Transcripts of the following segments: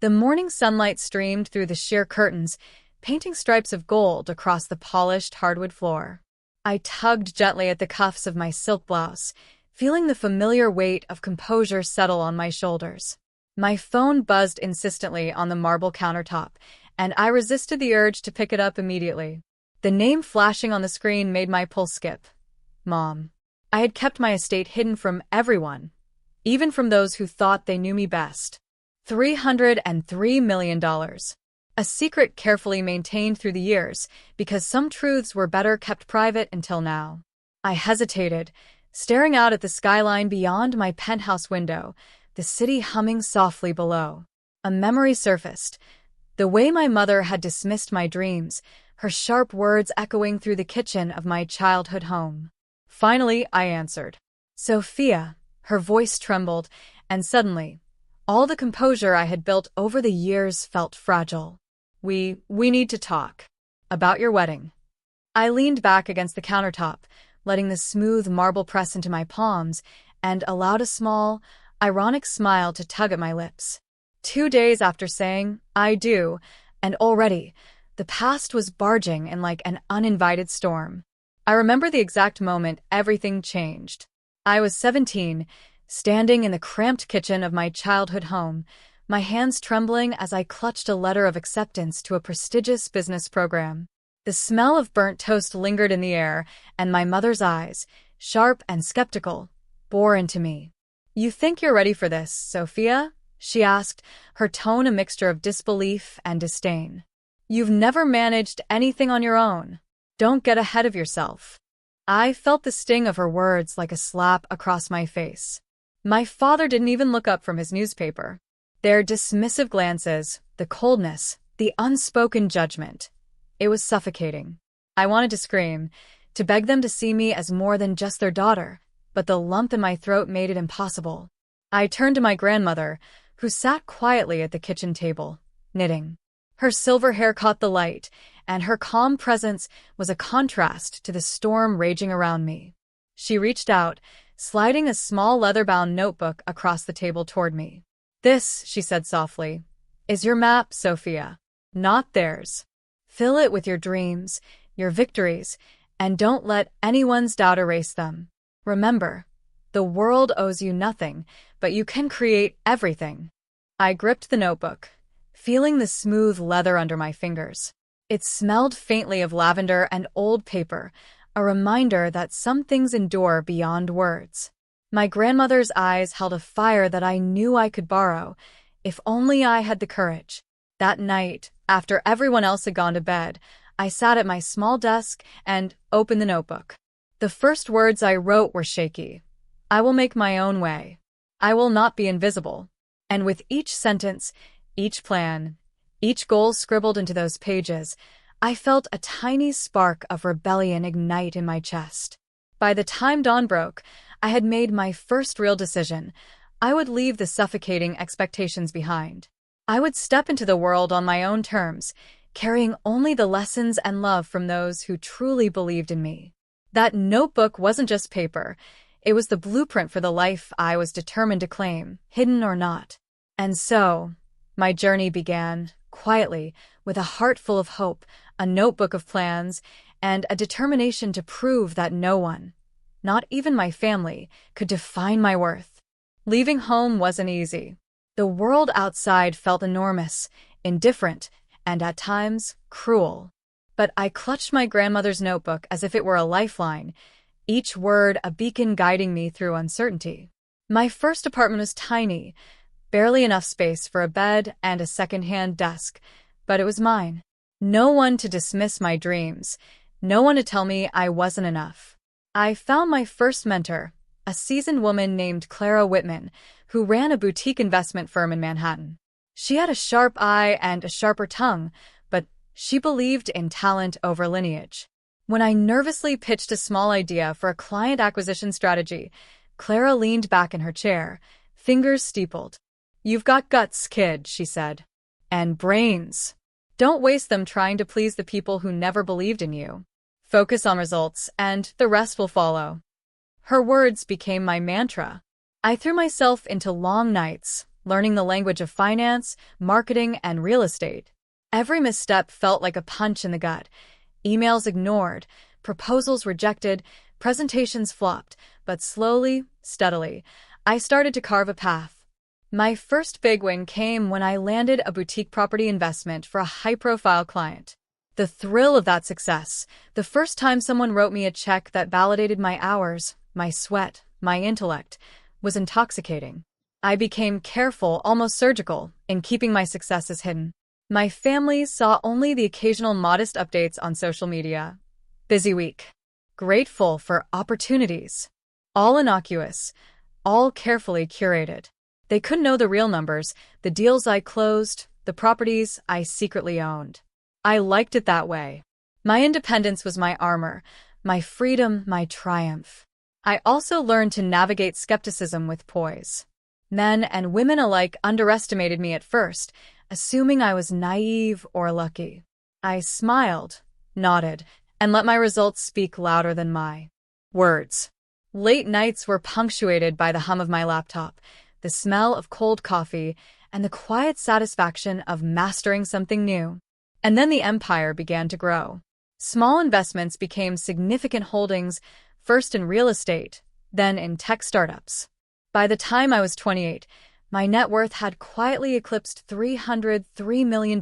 The morning sunlight streamed through the sheer curtains, painting stripes of gold across the polished hardwood floor. I tugged gently at the cuffs of my silk blouse, feeling the familiar weight of composure settle on my shoulders. My phone buzzed insistently on the marble countertop, and I resisted the urge to pick it up immediately. The name flashing on the screen made my pulse skip. Mom. I had kept my estate hidden from everyone, even from those who thought they knew me best. $303 million. A secret carefully maintained through the years, because some truths were better kept private until now. I hesitated, staring out at the skyline beyond my penthouse window, the city humming softly below. A memory surfaced. The way my mother had dismissed my dreams, her sharp words echoing through the kitchen of my childhood home. Finally, I answered. Sophia. Her voice trembled, and suddenly, all the composure I had built over the years felt fragile. We need to talk. About your wedding. I leaned back against the countertop, letting the smooth marble press into my palms, and allowed a small, ironic smile to tug at my lips. 2 days after saying, I do, and already, the past was barging in like an uninvited storm. I remember the exact moment everything changed. I was 17, standing in the cramped kitchen of my childhood home, my hands trembling as I clutched a letter of acceptance to a prestigious business program. The smell of burnt toast lingered in the air, and my mother's eyes, sharp and skeptical, bore into me. You think you're ready for this, Sophia? She asked, her tone a mixture of disbelief and disdain. You've never managed anything on your own. Don't get ahead of yourself. I felt the sting of her words like a slap across my face. My father didn't even look up from his newspaper. Their dismissive glances, the coldness, the unspoken judgment. It was suffocating. I wanted to scream, to beg them to see me as more than just their daughter, but the lump in my throat made it impossible. I turned to my grandmother, who sat quietly at the kitchen table, knitting. Her silver hair caught the light, and her calm presence was a contrast to the storm raging around me. She reached out, sliding a small leather-bound notebook across the table toward me. This, she said softly, is your map, Sophia, not theirs. Fill it with your dreams, your victories, and don't let anyone's doubt erase them. Remember, the world owes you nothing, but you can create everything. I gripped the notebook, feeling the smooth leather under my fingers. It smelled faintly of lavender and old paper, a reminder that some things endure beyond words. My grandmother's eyes held a fire that I knew I could borrow, if only I had the courage. That night, after everyone else had gone to bed, I sat at my small desk and opened the notebook. The first words I wrote were shaky. I will make my own way. I will not be invisible. And with each sentence, each plan, each goal scribbled into those pages, I felt a tiny spark of rebellion ignite in my chest. By the time dawn broke, I had made my first real decision. I would leave the suffocating expectations behind. I would step into the world on my own terms, carrying only the lessons and love from those who truly believed in me. That notebook wasn't just paper. It was the blueprint for the life I was determined to claim, hidden or not. And so, my journey began, quietly, with a heart full of hope, a notebook of plans, and a determination to prove that no one, not even my family, could define my worth. Leaving home wasn't easy. The world outside felt enormous, indifferent, and at times, cruel. But I clutched my grandmother's notebook as if it were a lifeline, each word a beacon guiding me through uncertainty. My first apartment was tiny, barely enough space for a bed and a second-hand desk, but it was mine. No one to dismiss my dreams, no one to tell me I wasn't enough. I found my first mentor, a seasoned woman named Clara Whitman, who ran a boutique investment firm in Manhattan. She had a sharp eye and a sharper tongue, but she believed in talent over lineage. When I nervously pitched a small idea for a client acquisition strategy, Clara leaned back in her chair, fingers steepled. "You've got guts, kid," she said. "And brains. Don't waste them trying to please the people who never believed in you. Focus on results, and the rest will follow." Her words became my mantra. I threw myself into long nights, learning the language of finance, marketing, and real estate. Every misstep felt like a punch in the gut. Emails ignored, proposals rejected, presentations flopped, but slowly, steadily, I started to carve a path. My first big win came when I landed a boutique property investment for a high-profile client. The thrill of that success, the first time someone wrote me a check that validated my hours, my sweat, my intellect, was intoxicating. I became careful, almost surgical, in keeping my successes hidden. My family saw only the occasional modest updates on social media. Busy week. Grateful for opportunities. All innocuous, all carefully curated. They couldn't know the real numbers, the deals I closed, the properties I secretly owned. I liked it that way. My independence was my armor, my freedom, my triumph. I also learned to navigate skepticism with poise. Men and women alike underestimated me at first, assuming I was naive or lucky. I smiled, nodded, and let my results speak louder than my words. Late nights were punctuated by the hum of my laptop, the smell of cold coffee, and the quiet satisfaction of mastering something new. And then the empire began to grow. Small investments became significant holdings, first in real estate, then in tech startups. By the time I was 28, my net worth had quietly eclipsed $303 million,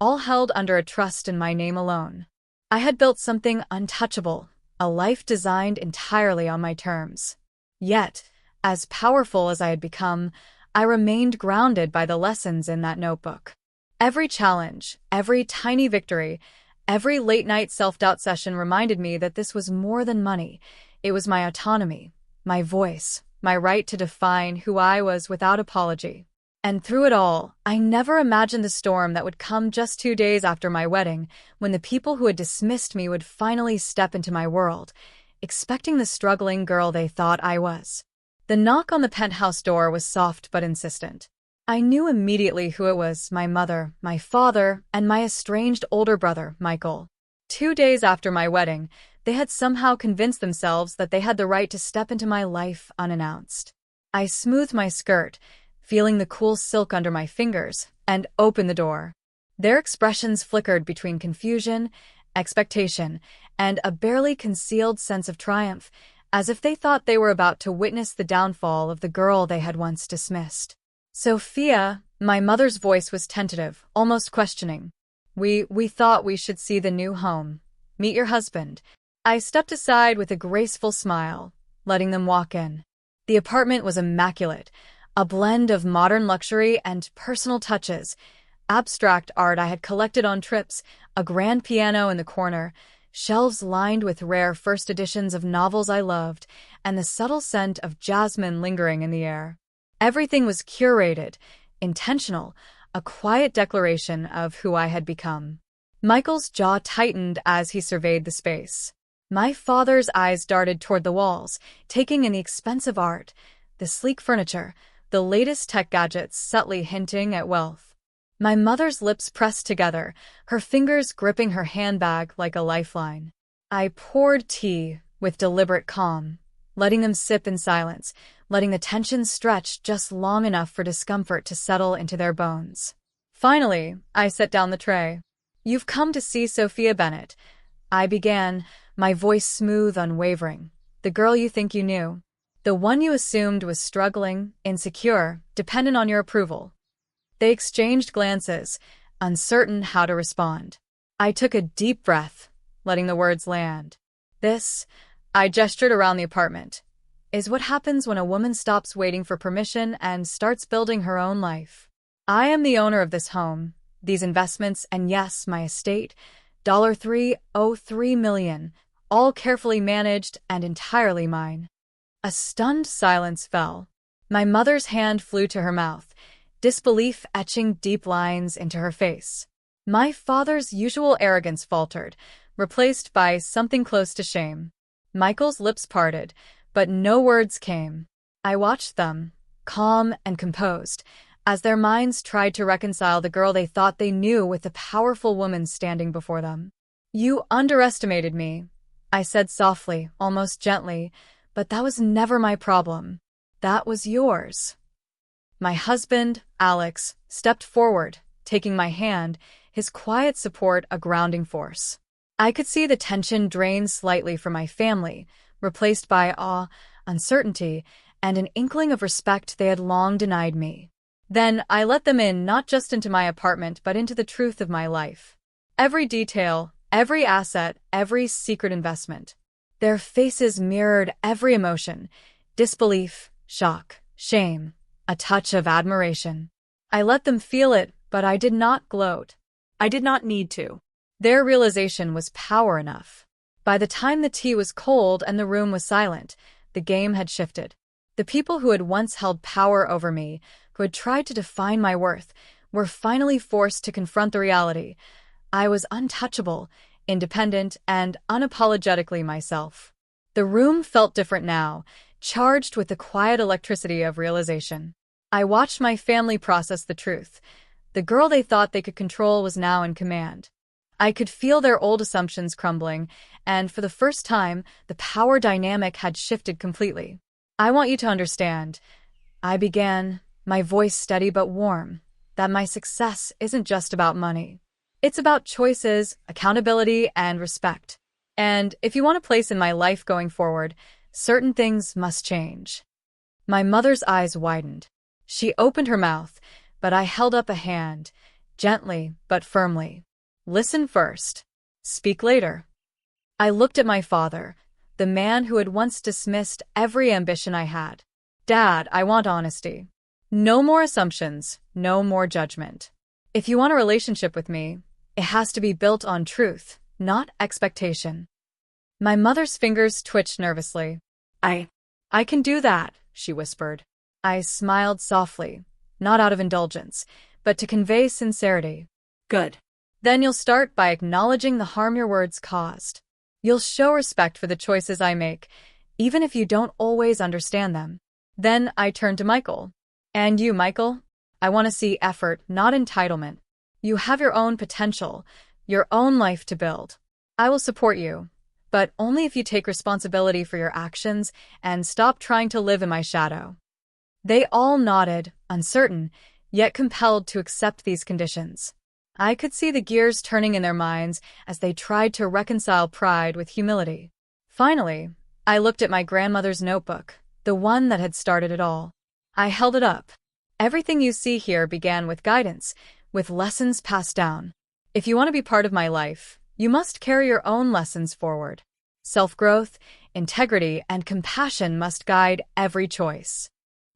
all held under a trust in my name alone. I had built something untouchable, a life designed entirely on my terms. Yet, as powerful as I had become, I remained grounded by the lessons in that notebook. Every challenge, every tiny victory, every late-night self-doubt session reminded me that this was more than money. It was my autonomy, my voice, my right to define who I was without apology. And through it all, I never imagined the storm that would come just 2 days after my wedding, when the people who had dismissed me would finally step into my world, expecting the struggling girl they thought I was. The knock on the penthouse door was soft but insistent. I knew immediately who it was: my mother, my father, and my estranged older brother, Michael. 2 days after my wedding, they had somehow convinced themselves that they had the right to step into my life unannounced. I smoothed my skirt, feeling the cool silk under my fingers, and opened the door. Their expressions flickered between confusion, expectation, and a barely concealed sense of triumph, as if they thought they were about to witness the downfall of the girl they had once dismissed. "Sophia," my mother's voice was tentative, almost questioning. We thought we should see the new home. Meet your husband." I stepped aside with a graceful smile, letting them walk in. The apartment was immaculate, a blend of modern luxury and personal touches, abstract art I had collected on trips, a grand piano in the corner, shelves lined with rare first editions of novels I loved, and the subtle scent of jasmine lingering in the air. Everything was curated, intentional, a quiet declaration of who I had become. Michael's jaw tightened as he surveyed the space. My father's eyes darted toward the walls, taking in the expensive art, the sleek furniture, the latest tech gadgets subtly hinting at wealth. My mother's lips pressed together, her fingers gripping her handbag like a lifeline. I poured tea with deliberate calm, letting them sip in silence, letting the tension stretch just long enough for discomfort to settle into their bones. Finally, I set down the tray. "You've come to see Sophia Bennett," I began, my voice smooth, unwavering. "The girl you think you knew. The one you assumed was struggling, insecure, dependent on your approval." They exchanged glances, uncertain how to respond. I took a deep breath, letting the words land. "This," I gestured around the apartment, "is what happens when a woman stops waiting for permission and starts building her own life. I am the owner of this home, these investments, and yes, my estate, $303 million, all carefully managed and entirely mine." A stunned silence fell. My mother's hand flew to her mouth, disbelief etching deep lines into her face. My father's usual arrogance faltered, replaced by something close to shame. Michael's lips parted, but no words came. I watched them, calm and composed, as their minds tried to reconcile the girl they thought they knew with the powerful woman standing before them. "You underestimated me," I said softly, almost gently, "but that was never my problem. That was yours." My husband, Alex, stepped forward, taking my hand, his quiet support a grounding force. I could see the tension drain slightly from my family, replaced by awe, uncertainty, and an inkling of respect they had long denied me. Then I let them in, not just into my apartment, but into the truth of my life. Every detail, every asset, every secret investment. Their faces mirrored every emotion: disbelief, shock, shame, a touch of admiration. I let them feel it, but I did not gloat. I did not need to. Their realization was power enough. By the time the tea was cold and the room was silent, the game had shifted. The people who had once held power over me, who had tried to define my worth, were finally forced to confront the reality. I was untouchable, independent, and unapologetically myself. The room felt different now, charged with the quiet electricity of realization. I watched my family process the truth. The girl they thought they could control was now in command. I could feel their old assumptions crumbling, and for the first time, the power dynamic had shifted completely. "I want you to understand," I began, my voice steady but warm, "that my success isn't just about money. It's about choices, accountability, and respect. And if you want a place in my life going forward, certain things must change." My mother's eyes widened. She opened her mouth, but I held up a hand, gently but firmly. "Listen first. Speak later." I looked at my father, the man who had once dismissed every ambition I had. "Dad, I want honesty. No more assumptions, no more judgment. If you want a relationship with me, it has to be built on truth, not expectation." My mother's fingers twitched nervously. I can do that," she whispered. I smiled softly, not out of indulgence, but to convey sincerity. "Good. Then you'll start by acknowledging the harm your words caused. You'll show respect for the choices I make, even if you don't always understand them." Then I turned to Michael. "And you, Michael? I want to see effort, not entitlement. You have your own potential, your own life to build. I will support you, but only if you take responsibility for your actions and stop trying to live in my shadow." They all nodded, uncertain, yet compelled to accept these conditions. I could see the gears turning in their minds as they tried to reconcile pride with humility. Finally, I looked at my grandmother's notebook, the one that had started it all. I held it up. "Everything you see here began with guidance, with lessons passed down. If you want to be part of my life, you must carry your own lessons forward. Self-growth, integrity, and compassion must guide every choice."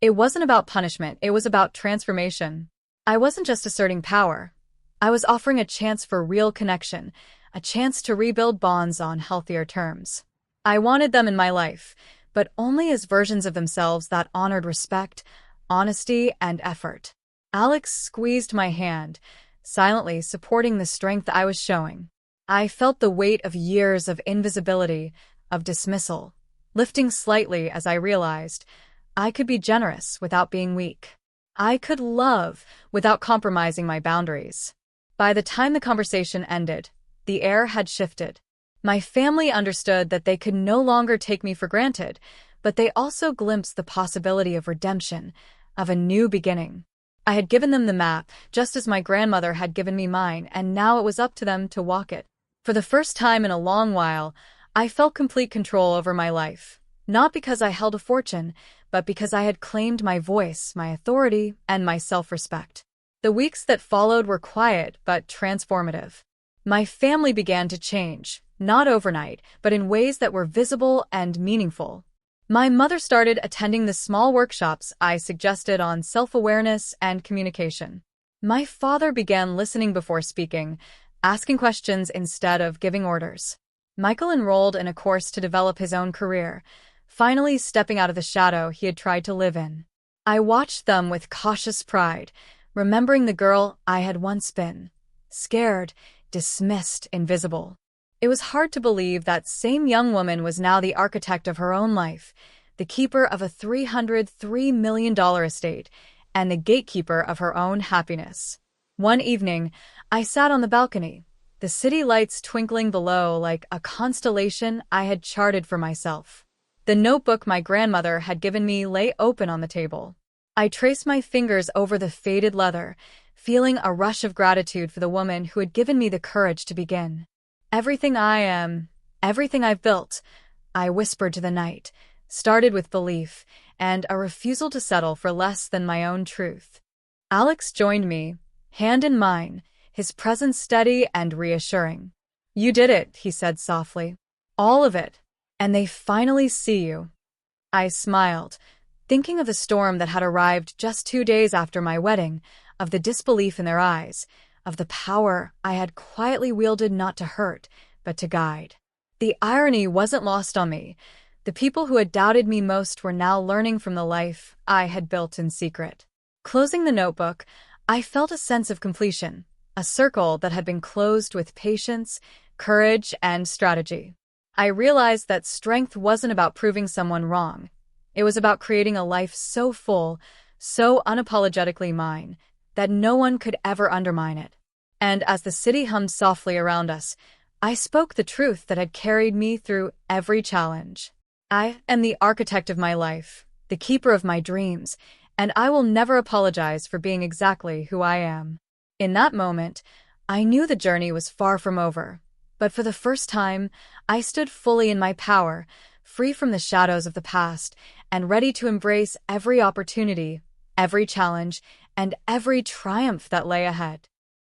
It wasn't about punishment, it was about transformation. I wasn't just asserting power. I was offering a chance for real connection, a chance to rebuild bonds on healthier terms. I wanted them in my life, but only as versions of themselves that honored respect, honesty, and effort. Alex squeezed my hand, silently supporting the strength I was showing. I felt the weight of years of invisibility, of dismissal, lifting slightly as I realized I could be generous without being weak. I could love without compromising my boundaries. By the time the conversation ended, the air had shifted. My family understood that they could no longer take me for granted, but they also glimpsed the possibility of redemption, of a new beginning. I had given them the map, just as my grandmother had given me mine, and now it was up to them to walk it. For the first time in a long while, I felt complete control over my life, not because I held a fortune, but because I had claimed my voice, my authority, and my self-respect. The weeks that followed were quiet but transformative. My family began to change, not overnight, but in ways that were visible and meaningful. My mother started attending the small workshops I suggested on self-awareness and communication. My father began listening before speaking, asking questions instead of giving orders. Michael enrolled in a course to develop his own career, finally stepping out of the shadow he had tried to live in. I watched them with cautious pride, remembering the girl I had once been. Scared, dismissed, invisible. It was hard to believe that same young woman was now the architect of her own life, the keeper of a $303 million estate, and the gatekeeper of her own happiness. One evening, I sat on the balcony, the city lights twinkling below like a constellation I had charted for myself. The notebook my grandmother had given me lay open on the table. I traced my fingers over the faded leather, feeling a rush of gratitude for the woman who had given me the courage to begin. Everything I am, everything I've built, I whispered to the night, started with belief and a refusal to settle for less than my own truth. Alex joined me, hand in mine, his presence steady and reassuring. "You did it," he said softly. "All of it. And they finally see you." I smiled, thinking of the storm that had arrived just 2 days after my wedding, of the disbelief in their eyes, of the power I had quietly wielded not to hurt, but to guide. The irony wasn't lost on me. The people who had doubted me most were now learning from the life I had built in secret. Closing the notebook, I felt a sense of completion, a circle that had been closed with patience, courage, and strategy. I realized that strength wasn't about proving someone wrong. It was about creating a life so full, so unapologetically mine, that no one could ever undermine it. And as the city hummed softly around us, I spoke the truth that had carried me through every challenge. I am the architect of my life, the keeper of my dreams, and I will never apologize for being exactly who I am. In that moment, I knew the journey was far from over, but for the first time, I stood fully in my power, free from the shadows of the past, and ready to embrace every opportunity, every challenge, and every triumph that lay ahead.